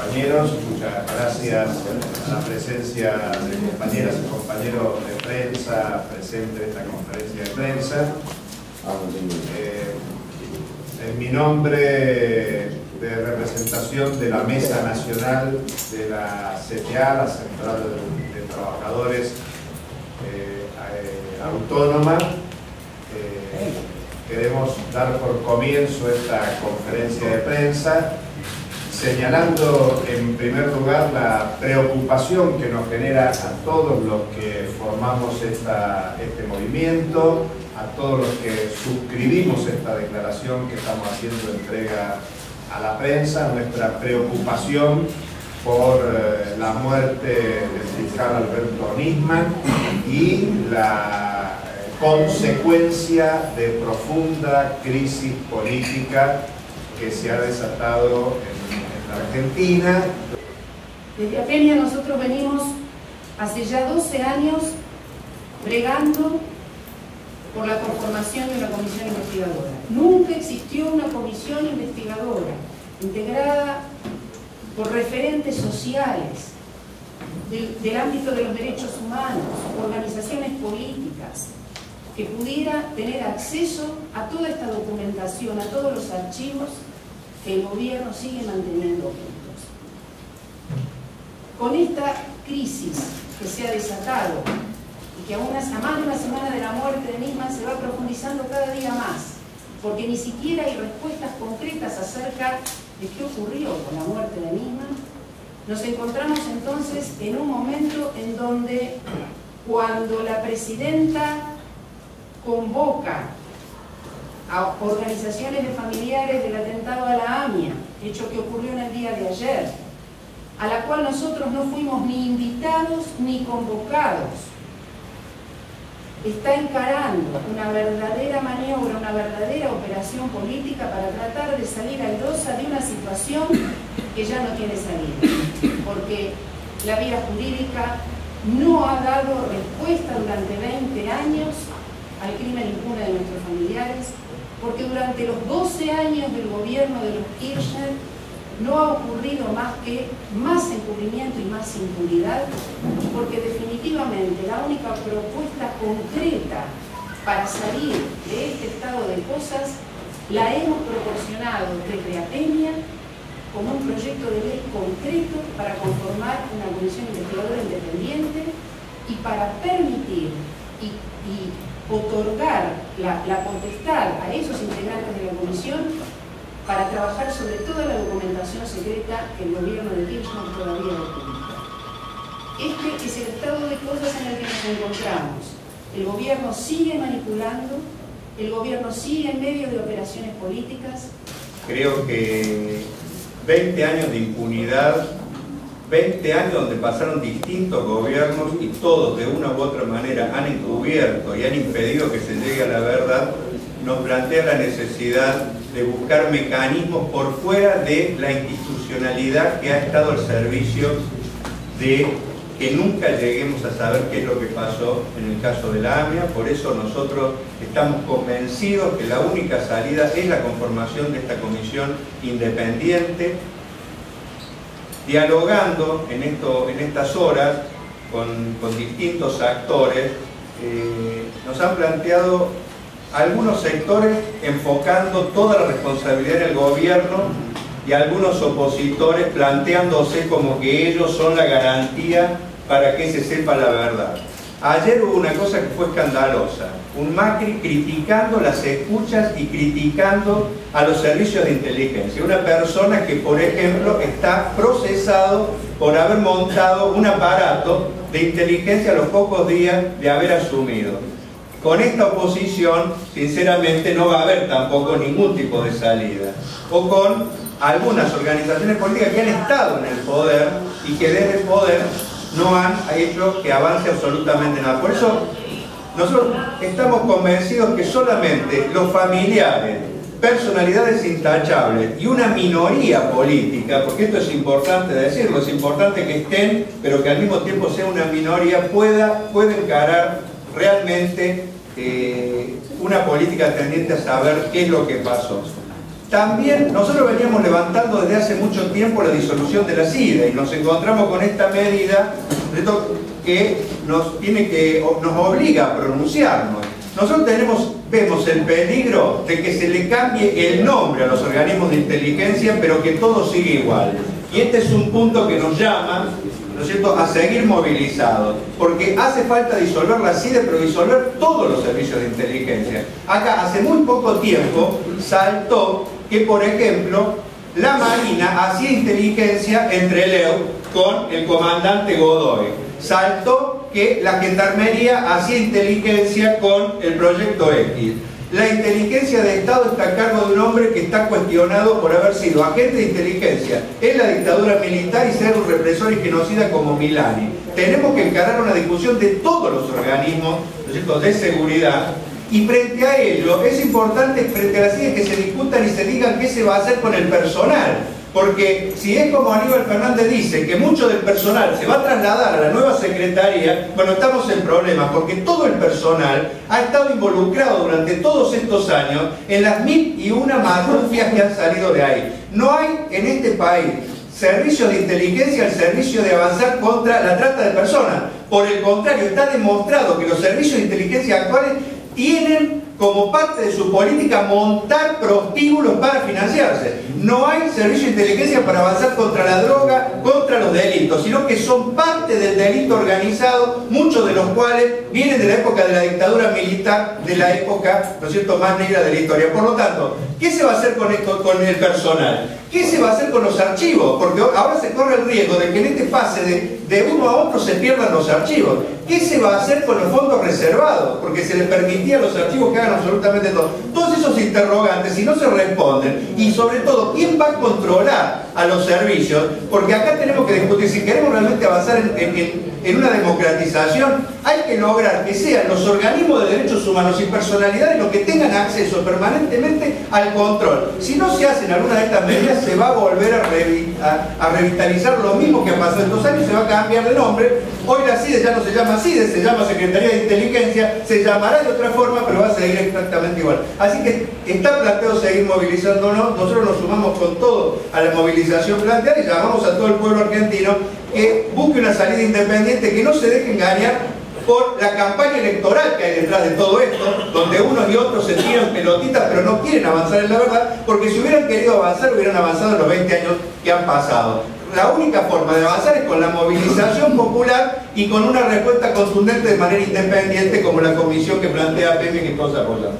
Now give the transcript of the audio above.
compañeros, muchas gracias a la presencia de compañeras y compañeros de prensa presentes en esta conferencia de prensa. En mi nombre de representación de la Mesa Nacional de la CTA, la Central de Trabajadores Autónoma, queremos dar por comienzo esta conferencia de prensa señalando en primer lugar la preocupación que nos genera a todos los que formamos este movimiento, a todos los que suscribimos esta declaración que estamos haciendo entrega a la prensa, nuestra preocupación por la muerte del fiscal Alberto Nisman y la consecuencia de profunda crisis política que se ha desatado en la Argentina. Desde APEMIA nosotros venimos hace ya 12 años bregando por la conformación de una comisión investigadora. Nunca existió una comisión investigadora integrada por referentes sociales del ámbito de los derechos humanos, organizaciones políticas, que pudiera tener acceso a toda esta documentación, a todos los archivos que el gobierno sigue manteniendo ocultos. Con esta crisis que se ha desatado y que a más de una semana de la muerte de Nisman se va profundizando cada día más, porque ni siquiera hay respuestas concretas acerca de qué ocurrió con la muerte de Nisman, nos encontramos entonces en un momento en donde, cuando la presidenta convoca a organizaciones de familiares del atentado a la AMIA, hecho que ocurrió en el día de ayer, a la cual nosotros no fuimos ni invitados ni convocados, está encarando una verdadera maniobra, una verdadera operación política para tratar de salir airosa de una situación que ya no tiene salida, porque la vía jurídica no ha dado respuesta durante 20 años al crimen impune de nuestros familiares, porque durante los 12 años del gobierno de los Kirchner no ha ocurrido más que más encubrimiento y más impunidad, porque definitivamente la única propuesta concreta para salir de este estado de cosas la hemos proporcionado desde APEMIA como un proyecto de ley concreto para conformar una comisión investigadora independiente y para permitir y otorgar la potestad a esos integrantes de la comisión para trabajar sobre toda la documentación secreta que el gobierno de Kirchner todavía no publica. Este es el estado de cosas en el que nos encontramos. El gobierno sigue manipulando, el gobierno sigue en medio de operaciones políticas. Creo que 20 años de impunidad, 20 años donde pasaron distintos gobiernos y todos de una u otra manera han encubierto y han impedido que se llegue a la verdad, nos plantea la necesidad de buscar mecanismos por fuera de la institucionalidad que ha estado al servicio de que nunca lleguemos a saber qué es lo que pasó en el caso de la AMIA. Por eso nosotros estamos convencidos que la única salida es la conformación de esta comisión independiente, dialogando en estas horas con distintos actores. Nos han planteado algunos sectores enfocando toda la responsabilidad en el gobierno y algunos opositores planteándose como que ellos son la garantía para que se sepa la verdad. Ayer hubo una cosa que fue escandalosa, un Macri criticando las escuchas y criticando a los servicios de inteligencia. Una persona que, por ejemplo, está procesado por haber montado un aparato de inteligencia a los pocos días de haber asumido. Con esta oposición, sinceramente, no va a haber tampoco ningún tipo de salida. O con algunas organizaciones políticas que han estado en el poder y que desde el poder no han hecho que avance absolutamente nada. Por eso nosotros estamos convencidos que solamente los familiares, personalidades intachables y una minoría política, porque esto es importante decirlo, es importante que estén, pero que al mismo tiempo sea una minoría, puede encarar realmente una política tendiente a saber qué es lo que pasó. También nosotros veníamos levantando desde hace mucho tiempo la disolución de la CIDE y nos encontramos con esta medida que nos obliga a pronunciarnos. Nosotros vemos el peligro de que se le cambie el nombre a los organismos de inteligencia, pero que todo sigue igual. Y este es un punto que nos llama, ¿no es cierto?, a seguir movilizados, porque hace falta disolver la CIDE, pero disolver todos los servicios de inteligencia. Acá, hace muy poco tiempo, saltó que, por ejemplo, la Marina hacía inteligencia entre el EUD con el comandante Godoy. Saltó que la Gendarmería hacía inteligencia con el Proyecto X. La inteligencia de Estado está a cargo de un hombre que está cuestionado por haber sido agente de inteligencia en la dictadura militar y ser un represor y genocida como Milani. Tenemos que encarar una discusión de todos los organismos, ¿no es cierto?, de seguridad, y frente a ello es importante, frente a las CIDE, que se discutan y se digan qué se va a hacer con el personal. Porque si es como Aníbal Fernández dice, que mucho del personal se va a trasladar a la nueva secretaría, bueno, estamos en problemas, porque todo el personal ha estado involucrado durante todos estos años en las 1001 mafias que han salido de ahí. No hay en este país servicios de inteligencia al servicio de avanzar contra la trata de personas. Por el contrario, está demostrado que los servicios de inteligencia actuales tienen como parte de su política montar prostíbulos para financiarse. No hay servicio de inteligencia para avanzar contra la droga, contra los delitos, sino que son parte del delito organizado, muchos de los cuales vienen de la época de la dictadura militar, de la época, ¿no es cierto?, más negra de la historia. Por lo tanto, ¿qué se va a hacer con esto, con el personal? ¿Qué se va a hacer con los archivos? Porque ahora se corre el riesgo de que en este pase de uno a otro se pierdan los archivos. ¿Qué se va a hacer con los fondos reservados? Porque se les permitía a los archivos que hagan absolutamente todo. Todos esos interrogantes, si no se responden, y sobre todo, ¿quién va a controlar a los servicios? Porque acá tenemos que discutir, si queremos realmente avanzar en una democratización, hay que lograr que sean los organismos de derechos humanos y personalidades los que tengan acceso permanentemente al control. Si no se hacen alguna de estas medidas, se va a volver a revitalizar lo mismo que ha pasado en 2 años, se va a cambiar de nombre. Hoy la CIDE ya no se llama CIDE, se llama Secretaría de Inteligencia, se llamará de otra forma, pero va a seguir exactamente igual. Así que está planteado seguir movilizándonos, nosotros nos sumamos con todo a la movilización planteada y llamamos a todo el pueblo argentino que busque una salida independiente, que no se deje engañar por la campaña electoral que hay detrás de todo esto, donde unos y otros se tiran pelotitas pero no quieren avanzar en la verdad, porque si hubieran querido avanzar, hubieran avanzado en los 20 años que han pasado. La única forma de avanzar es con la movilización popular y con una respuesta contundente de manera independiente, como la comisión que plantea Pepe, que todos apoyamos.